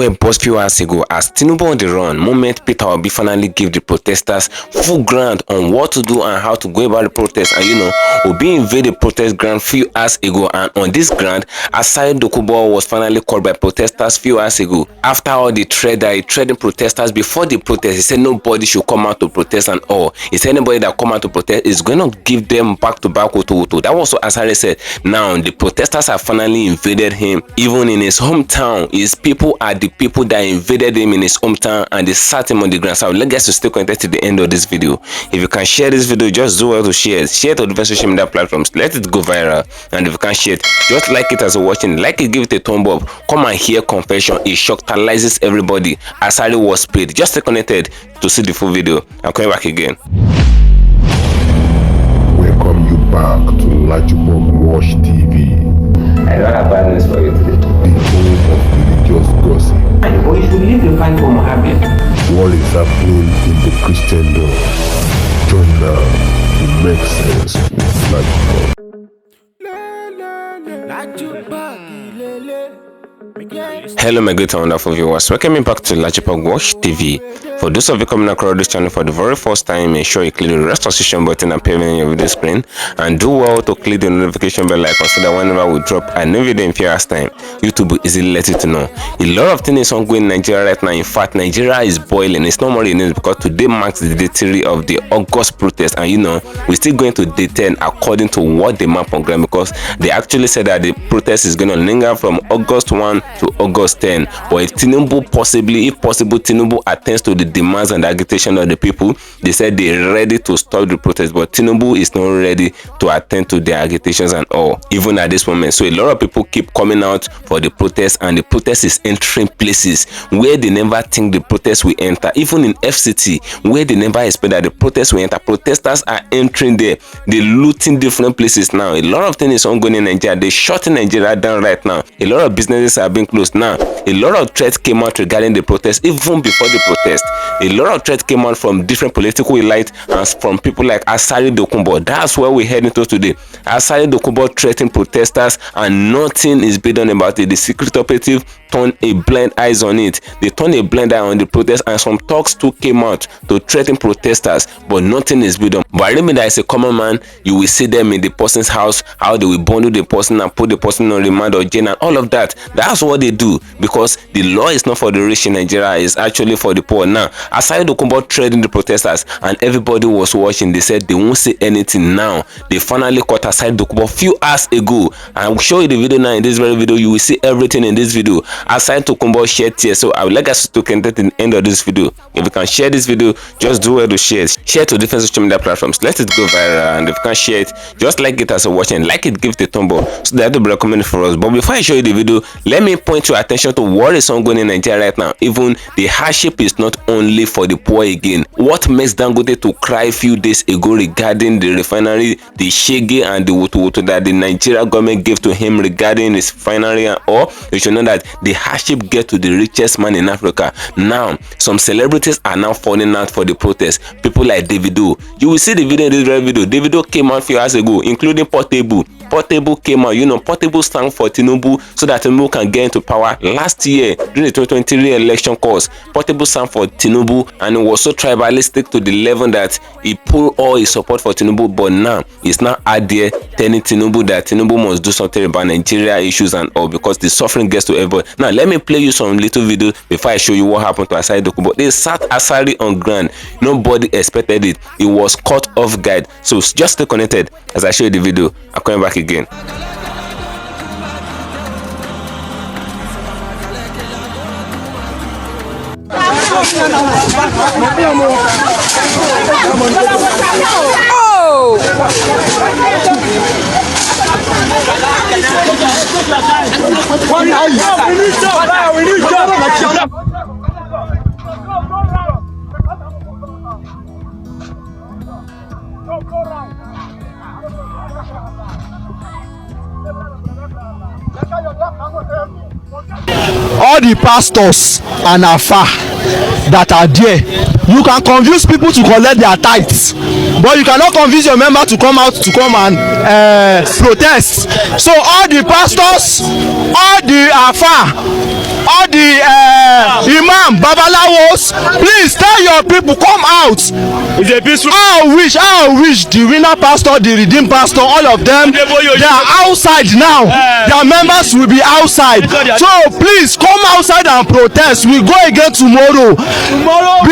everywhere burst few hours ago as Tinubu on the run moment Peter Obi finally gave the protesters full ground on what to do and how to go about the protest. And Obi invaded protest ground few hours ago, and on this ground Asari Dokubo was finally called by protesters few hours ago. After all the threatened protesters before the protest, he said nobody should come out to protest and all. He said anybody that come out to protest is going to give them back to back. That was what Asari said. Now the protesters have finally invaded him even in his hometown. His people are the people that invaded him in his hometown, and they sat him on the ground. So I would like guys to stay connected to the end of this video. If you can share this video, just do well to share it to different social media platforms, let it go viral. And if you can share it, just like it as you're watching, like it, give it a thumb up. Come and hear confession. It shockalizes everybody. Asari was paid. Just stay connected to see the full video. I'm coming back again. Welcome you back to LAJUPOG TV. I don't have bad news for you today. The home of religious gossip. But you should leave the fight for Mohammed. What is happening in the Christendom? Join now. It makes sense with LAJUPOG. Hello my great and wonderful viewers, welcome back to LAJUPOG TV. For those of you coming across this channel for the very first time, make sure you click the rest section button appearing on your video screen, and do well to click the notification bell icon so that whenever we drop a new video in few hours time, YouTube will easily let you to know. A lot of things ongoing in Nigeria right now. In fact, Nigeria is boiling. It's not more in it because today marks the day 3 of the August protest, and we're still going to day 10 according to what they map on ground, because they actually said that the protest is going to linger from August 1 to August 10. But if Tinubu if possible, Tinubu attends to the demands and agitation of the people, they said they're ready to stop the protest, but Tinubu is not ready to attend to their agitations and all, even at this moment. So a lot of people keep coming out for the protest, and the protest is entering places where they never think the protest will enter. Even in FCT, where they never expect that the protest will enter, protesters are entering there. They're looting different places now. A lot of things is ongoing in Nigeria. They're shutting Nigeria down right now. A lot of businesses are being closed now. A lot of threats came out regarding the protest even before the protest. A lot of threats came out from different political elites and from people like Asari Dokunbo. That's where we're heading to today. Asari Dokubo threatened protesters and nothing is being done about it. The secret operative turned a blind eyes on it. They turned a blind eye on the protest, and some talks too came out to threaten protesters, but nothing is being done. But I remember that as a common man, you will see them in the person's house, how they will bundle the person and put the person on remand or jail and all of that. That's what they do, because the law is not for the rich in Nigeria, it's actually for the poor. Now, Asari Dokunbo threatened the protesters, and everybody was watching. They said they won't say anything now. They finally caught Asari Dokubo a few hours ago. I will show you the video now. In this very video, you will see everything in this video. Asari Dokunbo shared tears. So I would like us to connect at the end of this video. If you can share this video, just do well to share to different social media platforms. Let it go viral. And if you can share it, just like it as you're watching, like it, give it a thumb up so that will be recommended for us. But before I show you the video, let me point your attention to what is ongoing in Nigeria right now. Even the hardship is not only for the poor again. What makes Dangote to cry a few days ago regarding the refinery, the shege and the wutu that the Nigeria government gave to him regarding his refinery and all, you should know that the hardship get to the richest man in Africa. Now, some celebrities are now falling out for the protest. People like Davido. You will see the video in this very video. Davido came out a few hours ago, including Portable. Portable came out. Portable sang for Tinubu so that Tinubu can get into power. Last year, during the 2023 election course, Portable sang for Tinubu, and it was so tribalistic to the level that he pulled all his support for Tinubu. But now, he's now out there telling Tinubu that Tinubu must do something about Nigeria issues and all, because the suffering gets to everybody. Now, let me play you some little videos before I show you what happened to Asari Dokubo. They sat Asari on ground. Nobody expected it. It was caught off guard. So just stay connected as I show you the video. I'm coming back again. All the pastors and Afa that are there you can convince people to collect their tithes, but you cannot convince your member to come out to come and protest. So all the pastors, all the afa, all the imam, babalawos, please tell your people, come out. It's a peaceful. I wish the winner pastor, the redeemed pastor, all of them, they are outside now. Their members will be outside. So please come outside and protest. We go again tomorrow.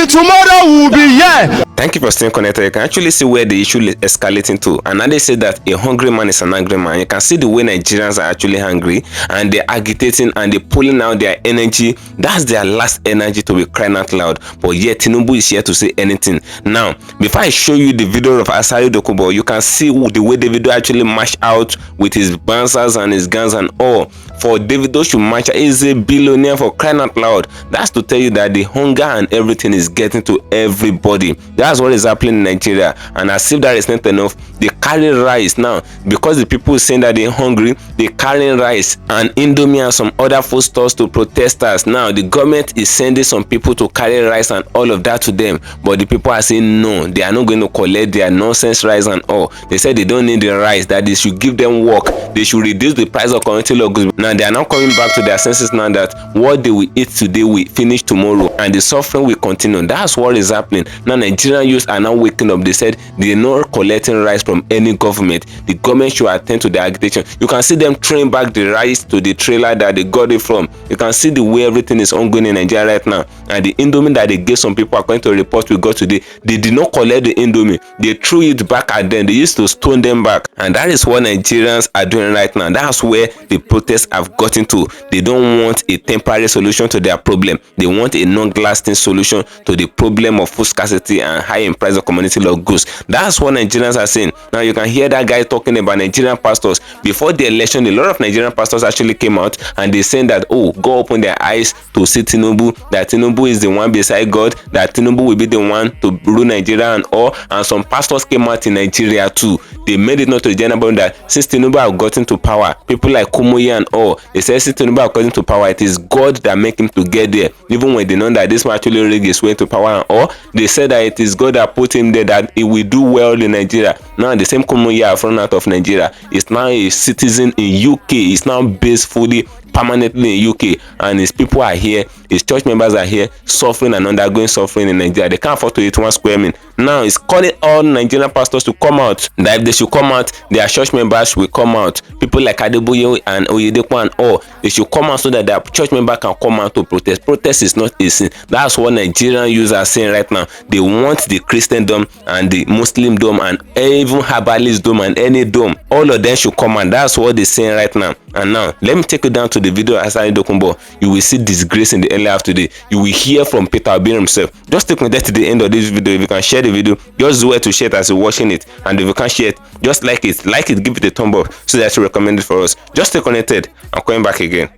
Tomorrow we will be here. Thank you for staying connected. You can actually see where the issue is escalating to. And now they say that a hungry man is an angry man. You can see the way Nigerians are actually hungry and they're agitating and they're pulling out their energy. That's their last energy to be crying out loud. But yet Tinubu is here to say anything. Now, before I show you the video of Asari Dokubo, you can see the way the video actually marched out with his bouncers and his guns and all. For Davido to march, is a billionaire, for crying out loud. That's to tell you that the hunger and everything is getting to everybody. That's what is happening in Nigeria. And as if that is not enough, they carry rice now because the people saying that they're hungry. They carry rice and Indomie and some other food stores to protesters. Now the government is sending some people to carry rice and all of that to them, but the people are saying no, they are not going to collect their nonsense rice and all. They said they don't need the rice, that they should give them work, they should reduce the price of community goods. Now they are now coming back to their senses now that what they will eat today will finish tomorrow and the suffering will continue. That's what is happening now. Nigerian youth are now waking up. They said they're not collecting rice from any government. The government should attend to the agitation. You can see them throwing back the rice to the trailer that they got it from. You can see the way everything is ongoing in Nigeria right now. And the Indomie that they gave some people, according to a report we got today, they did not collect the Indomie. They threw it back at them. They used to stone them back. And that is what Nigerians are doing right now. That's where the protests have gotten to. They don't want a temporary solution to their problem. They want a non-lasting solution to the problem of food scarcity and high in price of community goods. That's what Nigerians are saying. Now you can hear that guy talking about Nigerian pastors. Before the election, a lot of Nigerian pastors actually came out and they said that, oh, go open their eyes to see Tinubu, that Tinubu is the one beside God, that Tinubu will be the one to rule Nigeria and all. And some pastors came out in Nigeria too. They made it not to the general that since Tinubu have gotten to power, people like Kumoye and all, they said since Tinubu have gotten to power, it is God that make him to get there. Even when they know that this man actually rig his way to power and all, they said that it is God that put him there, that he will do well in Nigeria. Now the same Kumoye have run out of Nigeria. Is now a citizen in UK. He's now based fully permanently in UK, and his people are here, his church members are here, suffering and undergoing suffering in Nigeria. They can't afford to eat 1 square meal. Now he's calling all Nigerian pastors to come out, that if they should come out, their church members will come out. People like Adeboye and Oyedepo and all, they should come out so that their church member can come out to protest. Protest is not a sin. That's what Nigerian youths are saying right now. They want the Christendom and the Muslimdom and even Herbalistdom and any dome, all of them should come out. That's what they're saying right now. And now let me take you down to the video of Asari Dokunbo. You will see disgrace in the early half today. You will hear from Peter Obi himself. Just take me there to the end of this video. If you can share the video, just do it to share it as you're watching it. And if you can't share it, just like it, give it a thumb up so that you recommend it for us. Just stay connected. I'm coming back again.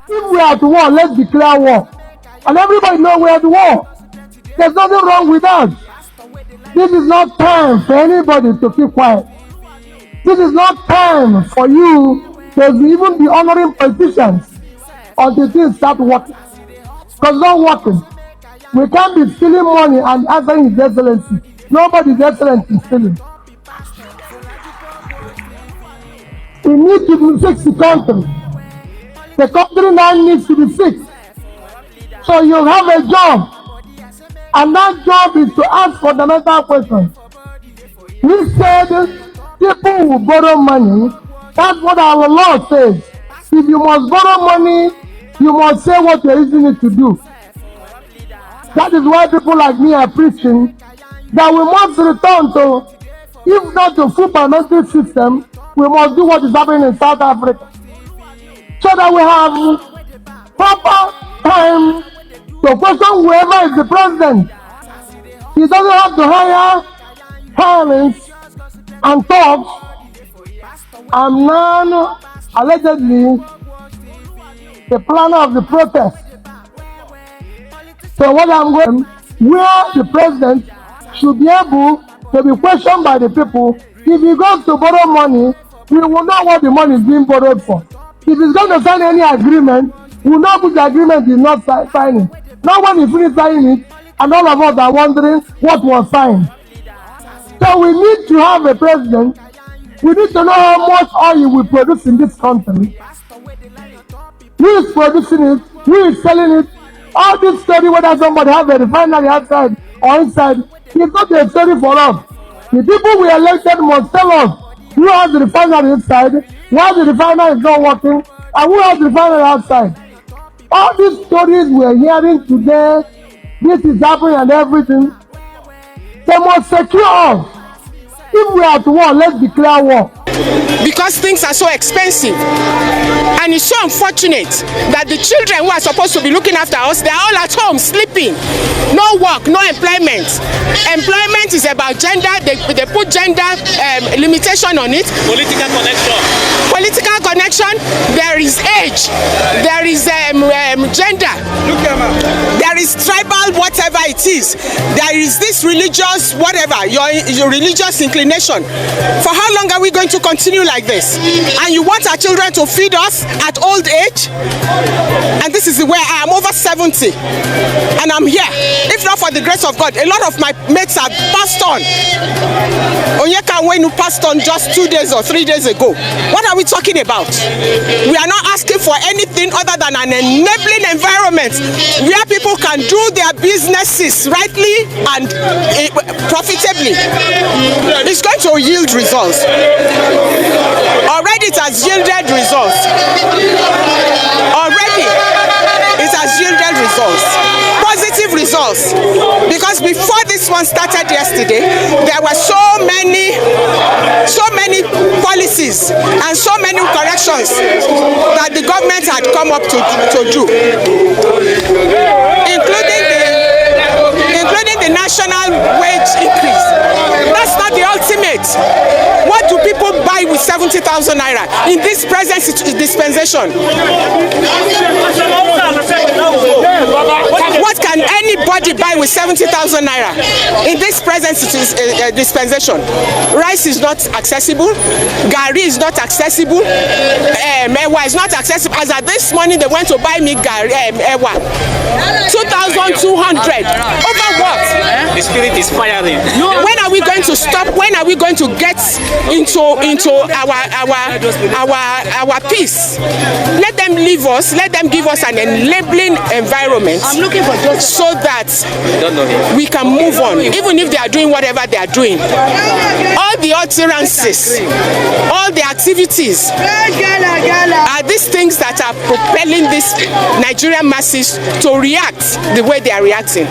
If we are at war, let's declare war. And everybody know we are at war. There's nothing wrong with that. This is not time for anybody to keep quiet. This is not time for you to even be honoring politicians until things start working. Because it's not working. We can't be stealing money and answering His Excellency. Nobody's excellent in stealing. We need to fix the country. The country now needs to be fixed. So you have a job, and that job is to ask fundamental questions. We said people will borrow money. That's what our law says. If you must borrow money, you must say what you're using it to do. That is why people like me are preaching that we must return to, if not to full parliamentary system, we must do what is happening in South Africa. So that we have proper time to question whoever is the president. He doesn't have to hire parents and talks. I'm now allegedly the planner of the protest. So what I'm going, where the president should be able to be questioned by the people. If he goes to borrow money, we will know what the money is being borrowed for. If he's going to sign any agreement, we will know which agreement he's not signing. Now when he finished signing it, and all of us are wondering what was signed. So we need to have a president. We need to know how much oil we produce in this country. Who is producing it? Who is selling it? All this story, whether somebody has a refinery outside or inside, it's not a story for us. The people we elected must tell us who has the refinery inside, why the refinery is not working, and who has the refinery outside. All these stories we're hearing today, this is happening and everything, they must secure us. If we are at war, let's declare war. Because things are so expensive, and it's so unfortunate that the children who are supposed to be looking after us, they are all at home sleeping. No work, no employment. Employment is about gender. They put gender limitation on it. Political connection. There is age. There is gender. There is tribal, whatever it is. There is this religious, whatever, your religious inclination. For how long are we going to continue like this? And you want our children to feed us at old age? And this is where I am over 70 and I'm here. If not for the grace of God, a lot of my mates have passed on. Onyeka Nwenu passed on just 2 days or 3 days ago. What are we talking about? We are not asking for anything other than an enabling environment where people can do their businesses rightly and profitably. It's going to yield results. Already it has yielded results. Already it has yielded results. Positive results. Because before this one started yesterday, there were so many policies and so many corrections that the government had come up to do, including the national wage increase. That's not the ultimate. What do people buy with 70,000 naira in this present dispensation? What can anybody buy with 70,000 naira in this present dispensation? Rice is not accessible. Gari is not accessible. Ewa is not accessible. As at this morning, they went to buy me gari, Ewa. 2,200. Over what? The spirit is firing. When are we going to stop? When are we going to get into our peace? Let them leave us. Let them give us an enabling environment so that we can move on, even if they are doing whatever they are doing. All the utterances, all the activities are these things that are propelling this Nigerian masses to react the way they are reacting.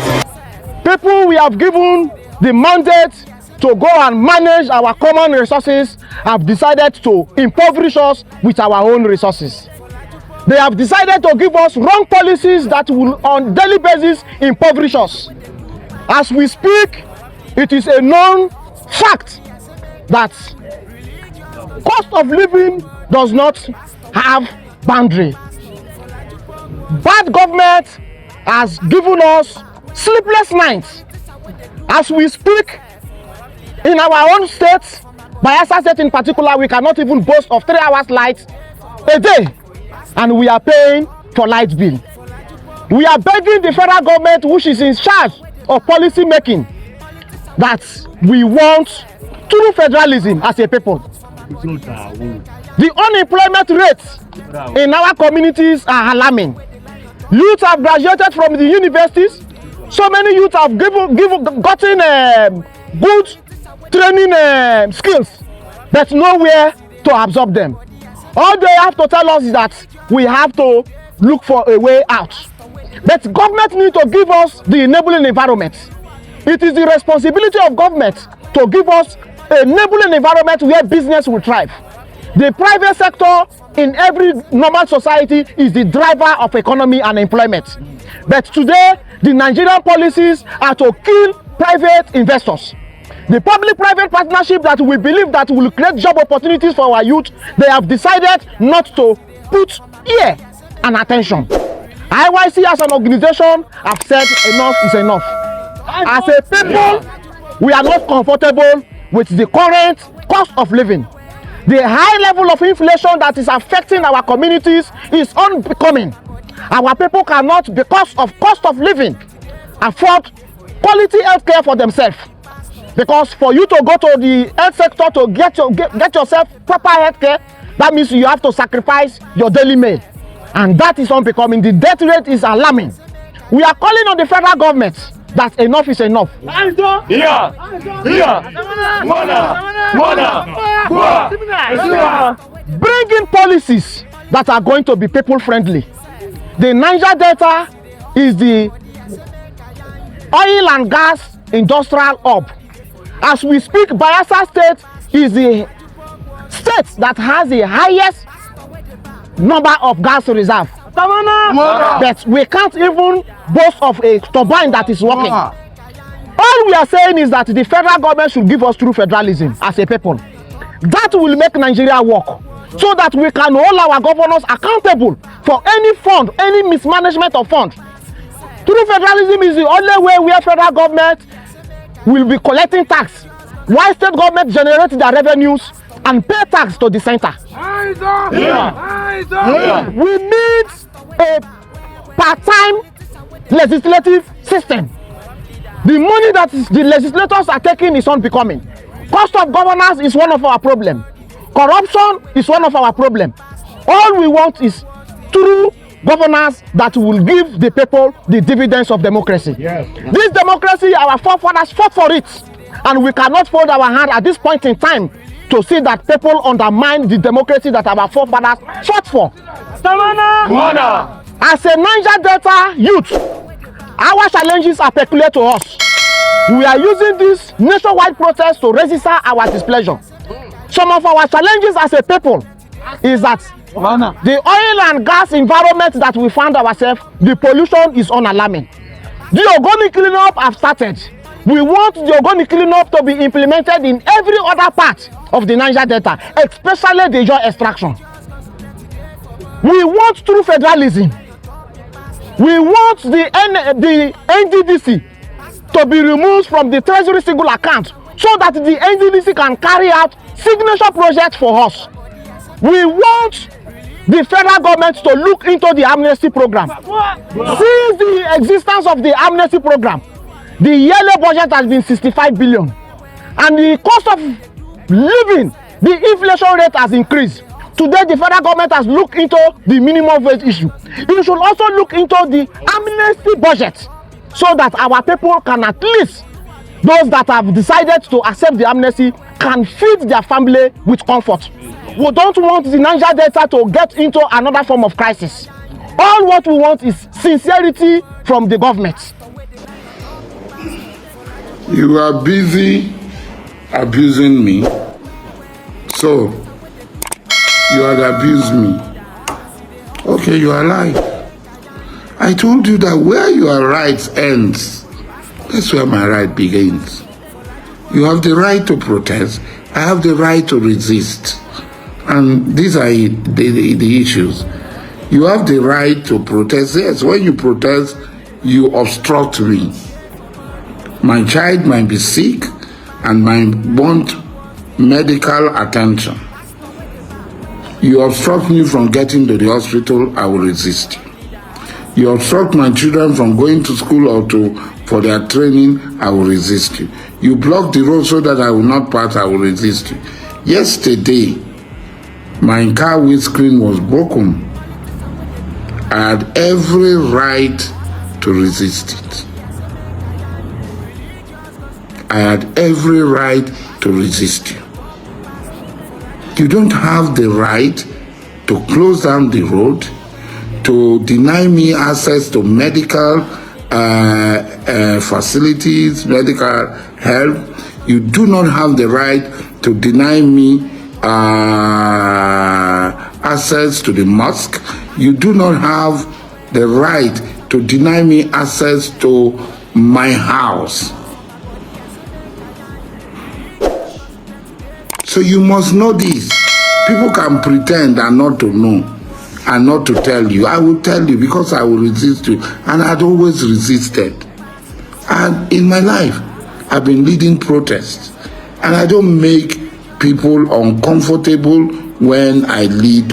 People we have given the mandate to go and manage our common resources have decided to impoverish us with our own resources. They have decided to give us wrong policies that will on daily basis impoverish us. As we speak, it is a known fact that cost of living does not have boundary. Bad government has given us sleepless nights. As we speak, in our own state, Bayelsa State in particular, we cannot even boast of 3 hours light a day, and we are paying for light bill. We are begging the federal government, which is in charge of policy making, that we want true federalism as a people. The unemployment rates in our communities are alarming. Youth have graduated from the universities. So many youth have gotten good training skills, but nowhere to absorb them. All they have to tell us is that we have to look for a way out. But government needs to give us the enabling environment. It is the responsibility of government to give us an enabling environment where business will thrive. The private sector in every normal society is the driver of economy and employment. But today, the Nigerian policies are to kill private investors. The public-private partnership that we believe that will create job opportunities for our youth, they have decided not to put ear and attention. IYC as an organization have said enough is enough. As a people, we are not comfortable with the current cost of living. The high level of inflation that is affecting our communities is unbecoming. Our people cannot, because of cost of living, afford quality health care for themselves. Because for you to go to the health sector to get yourself proper health care, that means you have to sacrifice your daily meal. And that is unbecoming. The death rate is alarming. We are calling on the federal government that enough is enough. Bring in policies that are going to be people friendly. The Niger Delta is the oil and gas industrial hub. As we speak, Bayelsa State is the state that has the highest number of gas reserve. But we can't even boast of a turbine that is working. All we are saying is that the federal government should give us true federalism as a people. That will make Nigeria work, so that we can hold our governors accountable for any fund, any mismanagement of funds. True federalism is the only way where federal government will be collecting tax, while state government generate their revenues and pay tax to the center. We need a part-time legislative system. The money that the legislators are taking is unbecoming. Cost of governance is one of our problems. Corruption is one of our problems. All we want is true governance that will give the people the dividends of democracy. This democracy, our forefathers fought for it, and we cannot fold our hand at this point in time to see that people undermine the democracy that our forefathers fought for. As a Niger Delta youth, our challenges are peculiar to us. We are using this nationwide protest to register our displeasure. Some of our challenges as a people is that the oil and gas environment that we find ourselves, the pollution is unalarming. The organic cleanup have started. We want the organic cleanup to be implemented in every other part of the Niger Delta, especially the oil extraction. We want true federalism. We want the NDDC to be removed from the Treasury single account, so that the NDDC can carry out signature projects for us. We want the federal government to look into the amnesty program. Since the existence of the amnesty program, the yearly budget has been 65 billion, and the cost of living, the inflation rate has increased. Today, the federal government has looked into the minimum wage issue. It should also look into the amnesty budget, so that our people can, at least those that have decided to accept the amnesty, can feed their family with comfort. We don't want the Niger Delta to get into another form of crisis. All what we want is sincerity from the government. You are busy abusing me, so you had abused me. Okay, you are lying. I told you that where your right ends, that's where my right begins. You have the right to protest. I have the right to resist. And these are the issues. You have the right to protest. Yes, when you protest, you obstruct me. My child might be sick and might want medical attention. You obstruct me from getting to the hospital, I will resist you. You obstruct my children from going to school or for their training, I will resist you. You block the road so that I will not pass, I will resist you. Yesterday, my car windscreen was broken. I had every right to resist it. I had every right to resist you. You don't have the right to close down the road, to deny me access to medical facilities, medical help. You do not have the right to deny me access to the mosque. You do not have the right to deny me access to my house. So you must know this. People can pretend and not to know and not to tell you. I will tell you because I will resist you. And I'd always resisted. And in my life, I've been leading protests. And I don't make people uncomfortable when I lead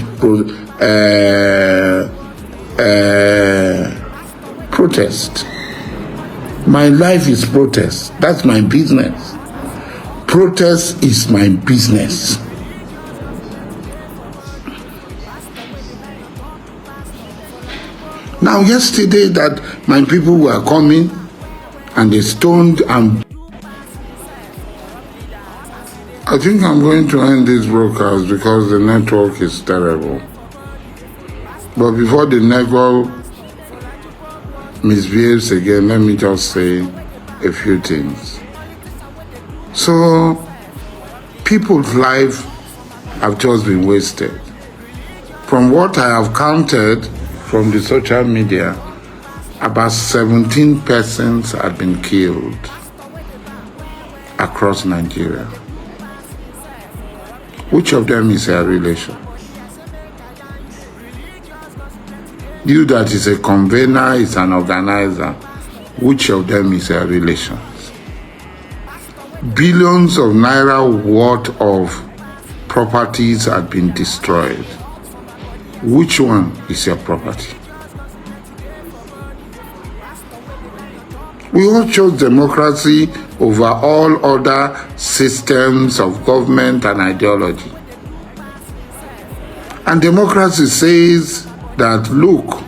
protest. My life is protest. That's my business. Protest is my business. Now, yesterday that my people were coming and they stoned and I think I'm going to end this broadcast because the network is terrible. But before the network misbehaves again, let me just say a few things. So, people's lives have just been wasted. From what I have counted from the social media, about 17 persons have been killed across Nigeria. Which of them is a relation? You that is a convener, is an organizer, which of them is a relation? Billions of naira worth of properties have been destroyed. Which one is your property? We all chose democracy over all other systems of government and ideology. And democracy says that, look,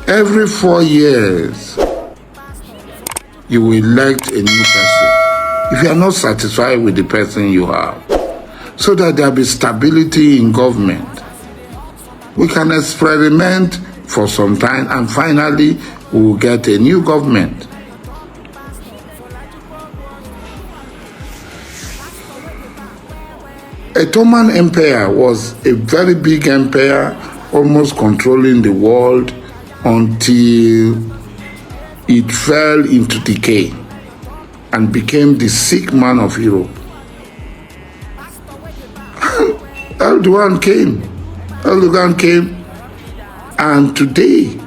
every 4 years, you will elect a new person. If you are not satisfied with the person you have, so that there will be stability in government, we can experiment for some time and finally we will get a new government. A Ottoman Empire was a very big empire, almost controlling the world until it fell into decay and became the sick man of Europe. Erdogan came, and today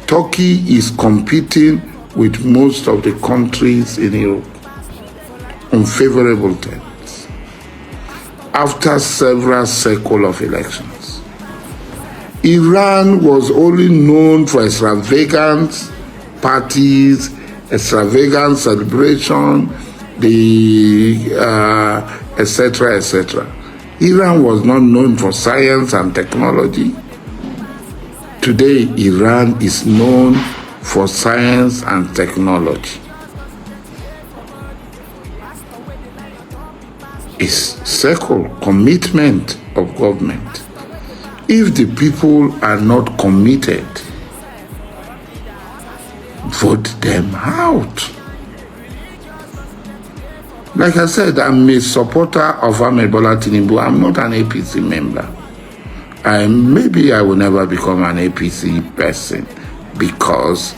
Turkey is competing with most of the countries in Europe on favorable terms after several cycles of elections. Iran was only known for extravagant parties, extravagant celebration, etc., etc. Iran was not known for science and technology. Today, Iran is known for science and technology. It's circle commitment of government. If the people are not committed, vote them out. Like I said, I'm a supporter of Bola Tinubu. I'm not an APC member. Maybe I will never become an APC person because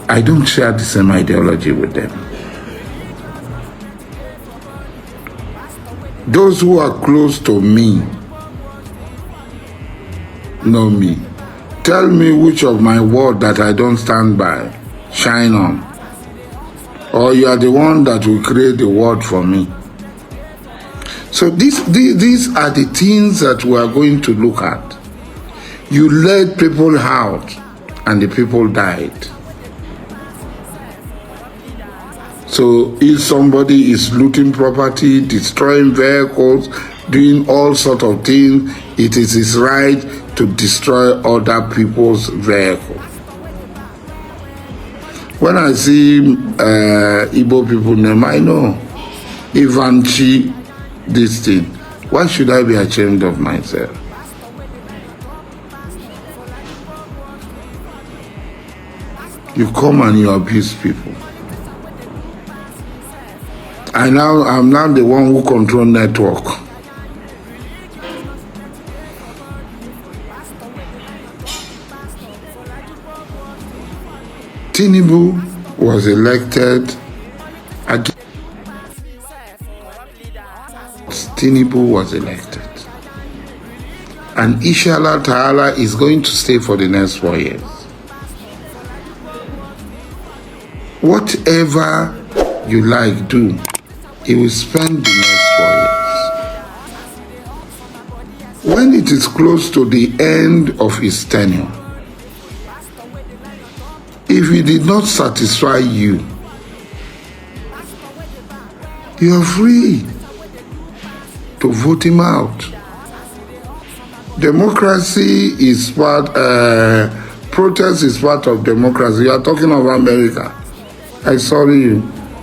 I don't share the same ideology with them. Those who are close to me know me. Tell me which of my word that I don't stand by, shine on. Or you are the one that will create the word for me. So these are the things that we are going to look at. You let people out and the people died. So if somebody is looting property, destroying vehicles, doing all sorts of things, it is his right to destroy other people's vehicles. When I see Igbo people name, I know Ivanchi, this thing. Why should I be ashamed of myself? You come and you abuse people. I'm now the one who control network. Tinubu was elected again. Tinubu was elected. And Inshallah Ta'ala is going to stay for the next 4 years. Whatever you like, do. He will spend the next 4 years. when it is close to the end of his tenure, if he did not satisfy you, you are free to vote him out. Democracy is protest is part of democracy. You are talking of America. I saw you,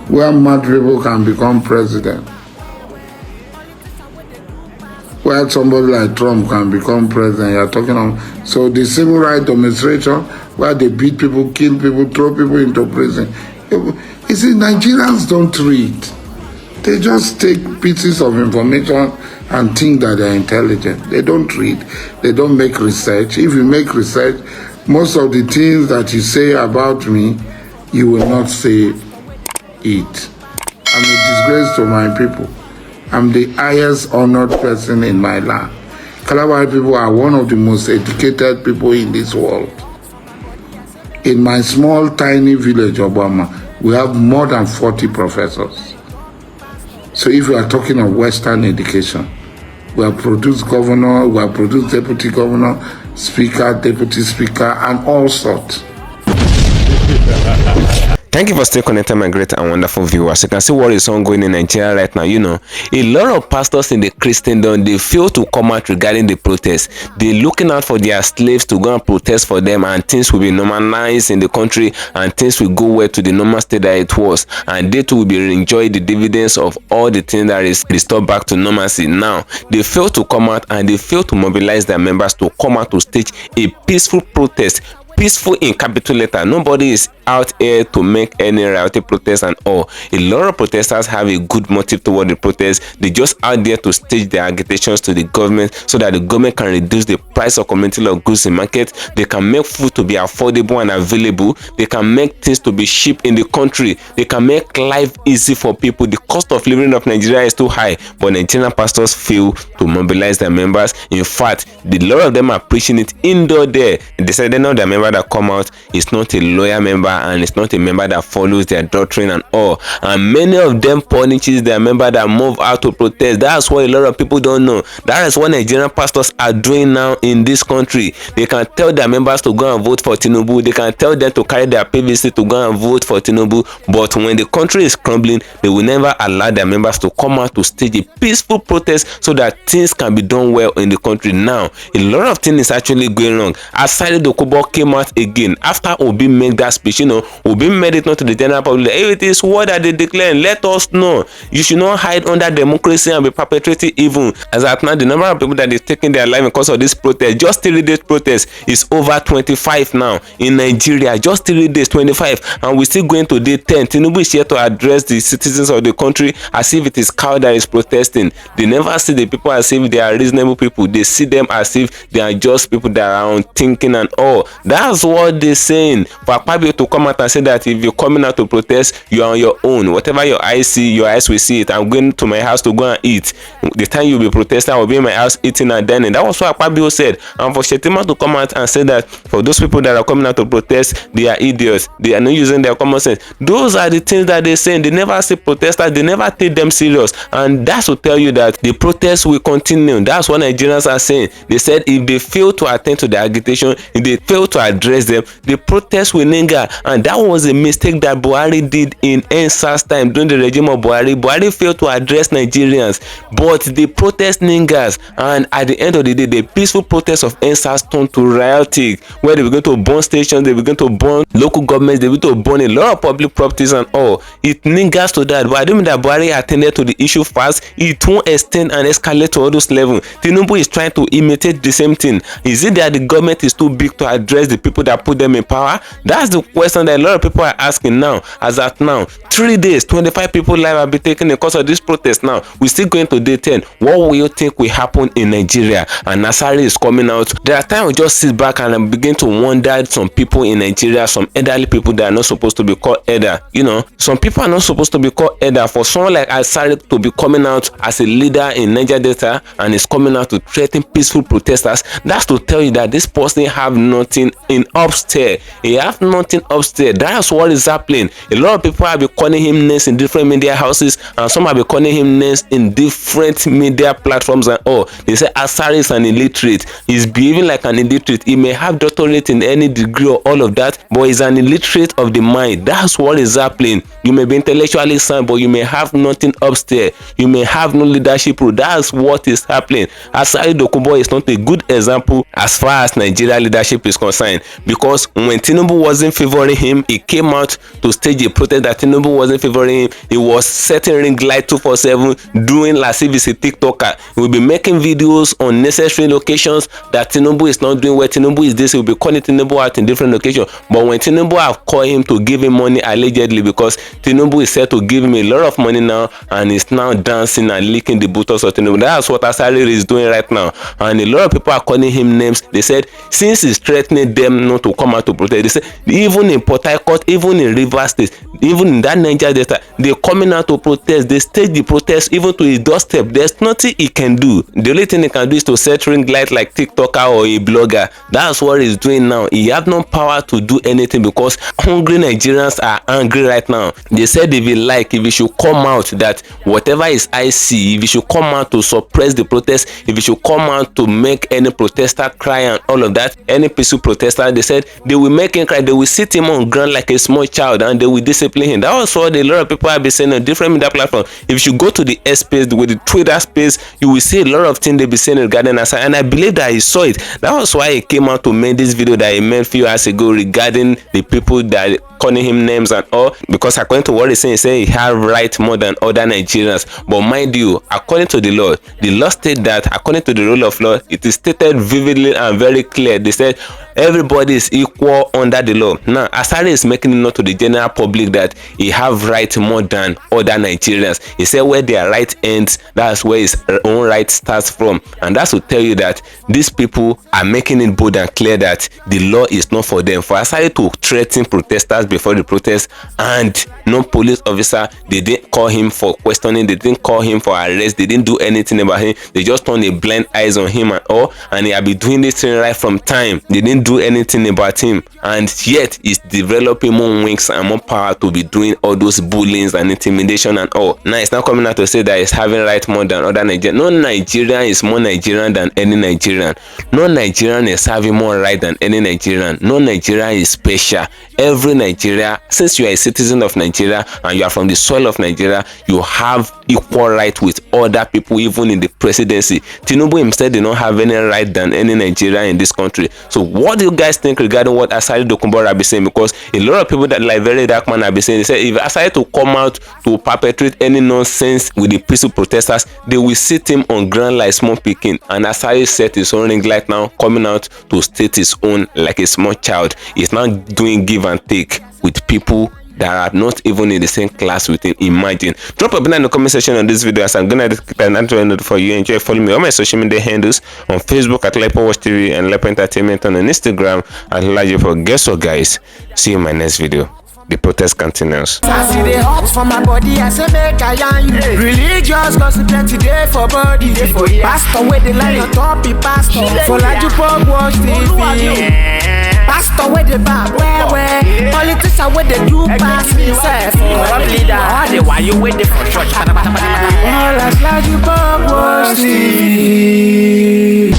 where mad people can become president. Where somebody like Trump can become president. You are talking of, so the civil rights demonstration, where they beat people, kill people, throw people into prison. You see, Nigerians don't read. They just take pieces of information and think that they're intelligent. They don't read. They don't make research. If you make research, most of the things that you say about me, you will not say it. I'm a disgrace to my people. I'm the highest honored person in my land. Kalabari people are one of the most educated people in this world. In my small, tiny village, Obama, we have more than 40 professors. So if you are talking of Western education, we have produced governor, we have produced deputy governor, speaker, deputy speaker, and all sorts. Thank you for staying connected, my great and wonderful viewers. You can see what is ongoing in Nigeria right now. You know, a lot of pastors in the Christendom, they fail to come out regarding the protest. They're looking out for their slaves to go and protest for them, and things will be normalized in the country, and things will go well to the normal state that it was, and they too will be enjoy the dividends of all the things that is restored back to normalcy. Now, they fail to come out, and they fail to mobilize their members to come out to stage a peaceful protest. Peaceful in capital letter. Nobody is out here to make any rioting protest and all. A lot of protesters have a good motive toward the protest. They just out there to stage their agitations to the government so that the government can reduce the price of community of goods in market. They can make food to be affordable and available. They can make things to be cheap in the country. They can make life easy for people. The cost of living of Nigeria is too high, but Nigerian pastors fail to mobilize their members. In fact, the lot of them are preaching it indoor there. They said they know their member that come out is not a loyal member, and it's not a member that follows their doctrine and all, and many of them punishes their member that move out to protest. That's what a lot of people don't know. That is what Nigerian pastors are doing now in this country. They can tell their members to go and vote for Tinubu. They can tell them to carry their PVC to go and vote for Tinubu, but when the country is crumbling, they will never allow their members to come out to stage a peaceful protest so that things can be done well in the country. Now, a lot of things is actually going wrong. Asari Dokubo came out again after Obi made that speech. You know, Obi made it not to the general public. If it is what that they declare, let us know. You should not hide under democracy and be perpetrating evil. As at now, the number of people that is taking their life because of this protest, just 3 days protest, is over 25 now in Nigeria. Just 3 days, 25, and we're still going to day 10. Tinubu is here to address the citizens of the country as if it is cow that is protesting. They never see the people as if they are reasonable people. They see them as if they are just people that are unthinking and all. That's what they're saying. For Akpabio to come out and say that if you're coming out to protest, you are on your own. Whatever your eyes see, your eyes will see it. I'm going to my house to go and eat. The time you'll be protesting, I will be in my house eating and dining. That was what Akpabio said. And for Shetima to come out and say that for those people that are coming out to protest, they are idiots. They are not using their common sense. Those are the things that they're saying. They never say protesters. They never take them serious. And that's to tell you that the protest will continue. That's what Nigerians are saying. They said if they fail to attend to the agitation, if they fail to address them, the protest will linger. And that was a mistake that Buhari did in NSAS time during the regime of Buhari. Buhari failed to address Nigerians, but the protest lingers. And at the end of the day, the peaceful protest of NSAS turned to riotic, where they began to burn stations, they began to burn local governments, they began to burn a lot of public properties and all. It lingers to that, but I don't mean that Buhari attended to the issue fast. It won't extend and escalate to all those levels. Tinubu is trying to imitate the same thing. Is it that the government is too big to address the people that put them in power? That's the question that a lot of people are asking now. As at now, 3 days, 25 people live have been taken because of this protest. Now we're still going to day 10. What will you think will happen in Nigeria? And Asari is coming out. There are times we just sit back and begin to wonder. Some people in Nigeria, some elderly people that are not supposed to be called elder, you know, some people are not supposed to be called elder. For someone like Asari to be coming out as a leader in Niger Delta and is coming out to threaten peaceful protesters, that's to tell you that this person have nothing in upstairs. He have nothing upstairs. That's what is happening. A lot of people have been calling him names in different media houses, and some have been calling him names in different media platforms and all. They say Asari is an illiterate. He's behaving like an illiterate. He may have doctorate in any degree or all of that, but he's an illiterate of the mind. That's what is happening. You may be intellectually sound, but you may have nothing upstairs. You may have no leadership role. That's what is happening. Asari Dokunbo is not a good example as far as Nigeria leadership is concerned, because when Tinubu wasn't favoring him, he came out to stage a protest that Tinubu wasn't favoring him. He was setting ring light 247, doing as if he's a TikToker. He will be making videos on necessary locations that Tinubu is not doing where Tinubu is this. He will be calling Tinubu out in different locations. But when Tinubu have called him to give him money allegedly, because Tinubu is said to give him a lot of money now, and he's now dancing and licking the buttocks of Tinubu. That's what Asari is doing right now. And a lot of people are calling him names. They said since he's threatening them not to come out to protest, they said even in Port Harcourt, even in Rivers State, even in that Niger Delta, they're coming out to protest. They stage the protest even to his doorstep. There's nothing he can do. The only thing he can do is to set ring light like TikToker or a blogger. That's what he's doing now. He have no power to do anything because hungry Nigerians are angry right now. They said if he should come out, that whatever is IC, if he should come out to suppress the protest, if he should come out to make any protester cry and all of that, any peaceful protester, they said they will make him cry. They will sit him on ground like a small child and they will discipline him. That was what a lot of people have been saying on different media platforms. If you go to the S space, with the Twitter space, you will see a lot of things they be saying regarding Asari, and I believe that he saw it. That was why he came out to make this video that he made a few hours ago regarding the people that calling him names and all, because according to what he's saying, he said he have right more than other Nigerians. But mind you, according to the law state that according to the rule of law, it is stated vividly and very clear. They said everybody is equal under the law. Now Asari is making it known to the general public that he have right more than other Nigerians. He said where their right ends, that's where his own right starts from. And that's to tell you that these people are making it bold and clear that the law is not for them. For Asari to threaten protesters before the protest, and no police officer, they didn't call him for questioning, they didn't call him for arrest, they didn't do anything about him. They just turned a blind eyes on him and all, and he had been doing this thing right from time. They didn't do anything about him, and yet he's developing more wings and more power to be doing all those bullying and intimidation and all. Now it's not coming out to say that he's having right more than other Nigerians. No Nigerian is more Nigerian than any Nigerian. No Nigerian is having more right than any Nigerian. No Nigerian is special. Every Nigeria, since you are a citizen of Nigeria and you are from the soil of Nigeria, you have equal right with other people, even in the presidency. Tinubu himself did not have any right than any Nigerian in this country. So what do you guys think regarding what Asari Dokunbo have been saying? Because a lot of people that like very dark man have been saying, they say if Asari to come out to perpetrate any nonsense with the peaceful protesters, they will sit him on ground like small picking. And Asari set his own ring light now, coming out to state his own like a small child. He's not doing give and take with people that are not even in the same class with him. Imagine. Drop a banana in the comment section on this video as I'm gonna keep an answer for you. Enjoy following me on my social media handles on Facebook at LAJUPOG TV and LAJUPOG Entertainment, on Instagram at LAJUPOG. Guess what, guys? See you in my next video. The protest continues. I see the hot for my body, I say make I yarn you. Religious gossip plenty day for body. Pastor with the line on top, he pastor. For LAJUPOG Watch TV. Pastor with the back, where politician with the do pass himself. Leader, why you waiting for church? All as LAJUPOG Watch TV.